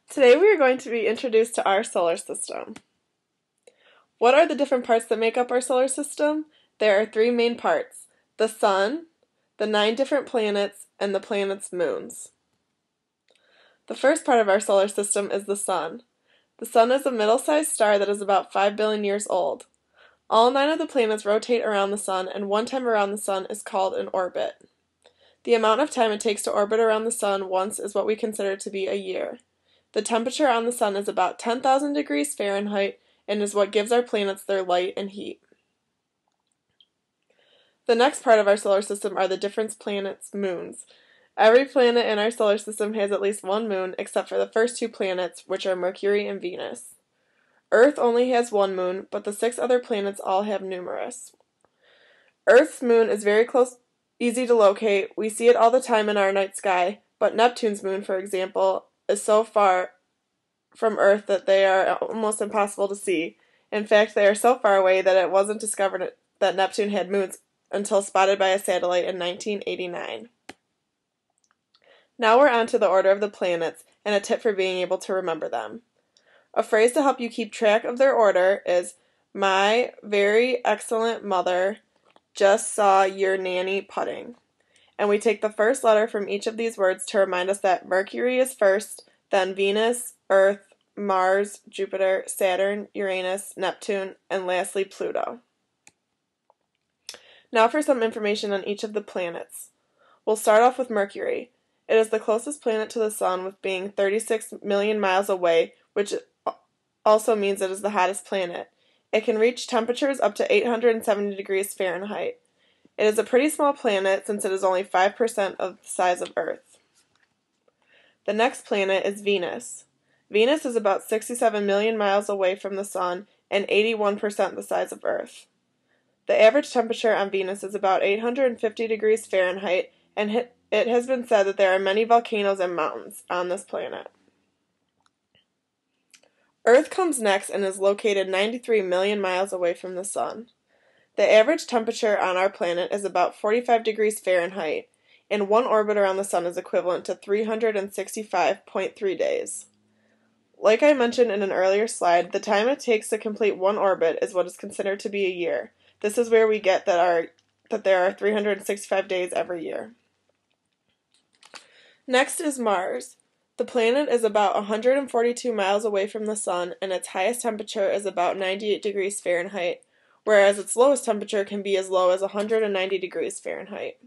Today we are going to be introduced to our solar system. What are the different parts that make up our solar system? There are three main parts: the sun, the 9 different planets, and the planets' moons. The first part of our solar system is the sun. The sun is a middle-sized star that is about 5 billion years old. All 9 of the planets rotate around the sun, and one time around the sun is called an orbit. The amount of time it takes to orbit around the sun once is what we consider to be a year. The temperature on the sun is about 10,000 degrees Fahrenheit and is what gives our planets their light and heat. The next part of our solar system are the different planets' moons. Every planet in our solar system has at least one moon, except for the first 2 planets, which are Mercury and Venus. Earth only has one moon, but the 6 other planets all have numerous. Earth's moon is very easy to locate. We see it all the time in our night sky, but Neptune's moon, for example, is so far from Earth that they are almost impossible to see. In fact, they are so far away that it wasn't discovered that Neptune had moons until spotted by a satellite in 1989. Now we're on to the order of the planets and a tip for being able to remember them. A phrase to help you keep track of their order is, "My very excellent mother just saw your nanny pudding." And we take the first letter from each of these words to remind us that Mercury is first, then Venus, Earth, Mars, Jupiter, Saturn, Uranus, Neptune, and lastly Pluto. Now for some information on each of the planets. We'll start off with Mercury. It is the closest planet to the Sun, with being 36 million miles away, which also means it is the hottest planet. It can reach temperatures up to 870 degrees Fahrenheit. It is a pretty small planet since it is only 5% of the size of Earth. The next planet is Venus. Venus is about 67 million miles away from the Sun and 81% the size of Earth. The average temperature on Venus is about 850 degrees Fahrenheit, and it has been said that there are many volcanoes and mountains on this planet. Earth comes next and is located 93 million miles away from the Sun. The average temperature on our planet is about 45 degrees Fahrenheit, and one orbit around the Sun is equivalent to 365.3 days. Like I mentioned in an earlier slide, the time it takes to complete one orbit is what is considered to be a year. This is where we get that there are 365 days every year. Next is Mars. The planet is about 142 miles away from the Sun, and its highest temperature is about 98 degrees Fahrenheit, whereas its lowest temperature can be as low as 190 degrees Fahrenheit.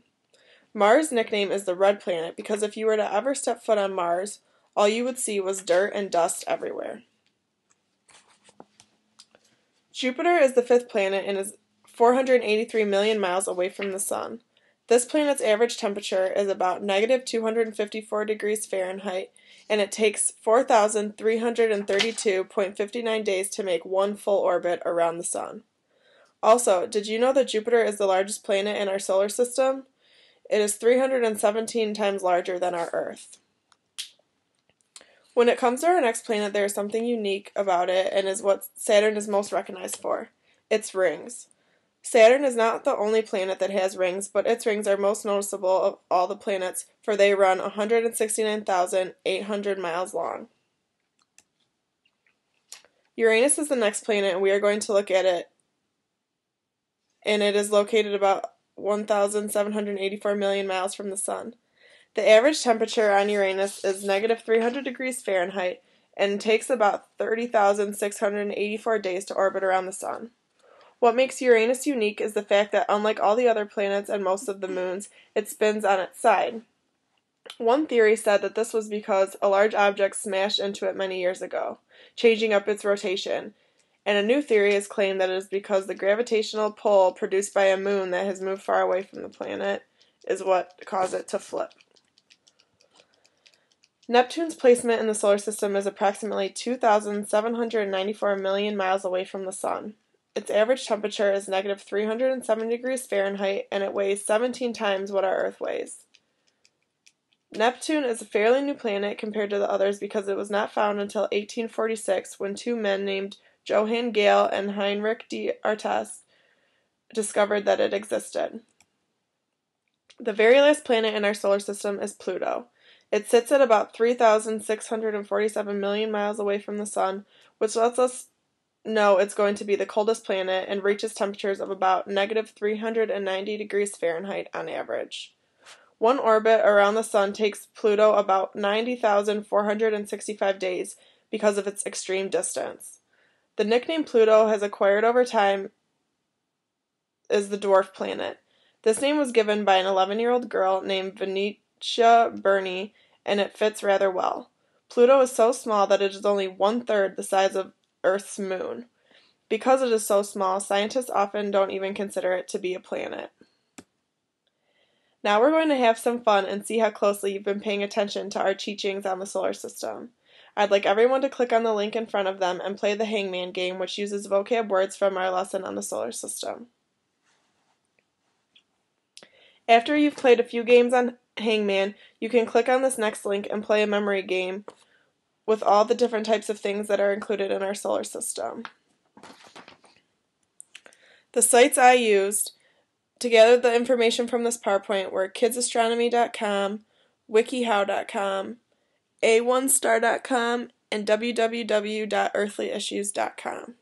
Mars' nickname is the Red Planet because if you were to ever step foot on Mars, all you would see was dirt and dust everywhere. Jupiter is the 5th planet and is 483 million miles away from the Sun. This planet's average temperature is about negative 254 degrees Fahrenheit, and it takes 4,332.59 days to make one full orbit around the Sun. Also, did you know that Jupiter is the largest planet in our solar system? It is 317 times larger than our Earth. When it comes to our next planet, there is something unique about it and is what Saturn is most recognized for: its rings. Saturn is not the only planet that has rings, but its rings are most noticeable of all the planets, for they run 169,800 miles long. Uranus is the next planet, and we are going to look at it, and it is located about 1,784 million miles from the Sun. The average temperature on Uranus is negative 300 degrees Fahrenheit, and takes about 30,684 days to orbit around the Sun. What makes Uranus unique is the fact that, unlike all the other planets and most of the moons, it spins on its side. One theory said that this was because a large object smashed into it many years ago, changing up its rotation, and a new theory has claimed that it is because the gravitational pull produced by a moon that has moved far away from the planet is what caused it to flip. Neptune's placement in the solar system is approximately 2,794 million miles away from the Sun. Its average temperature is negative 307 degrees Fahrenheit, and it weighs 17 times what our Earth weighs. Neptune is a fairly new planet compared to the others because it was not found until 1846, when 2 men named Johann Galle and Heinrich d'Artes discovered that it existed. The very last planet in our solar system is Pluto. It sits at about 3,647 million miles away from the sun, which lets us know it's going to be the coldest planet and reaches temperatures of about negative 390 degrees Fahrenheit on average. One orbit around the sun takes Pluto about 90,465 days because of its extreme distance. The nickname Pluto has acquired over time is the dwarf planet. This name was given by an 11-year-old girl named Venetia Burney, and it fits rather well. Pluto is so small that it is only 1/3 the size of Earth's moon. Because it is so small, scientists often don't even consider it to be a planet. Now we're going to have some fun and see how closely you've been paying attention to our teachings on the solar system. I'd like everyone to click on the link in front of them and play the Hangman game, which uses vocab words from our lesson on the solar system. After you've played a few games on Hangman, you can click on this next link and play a memory game with all the different types of things that are included in our solar system. The sites I used to gather the information from this PowerPoint were kidsastronomy.com, wikihow.com, a1star.com, and www.earthlyissues.com.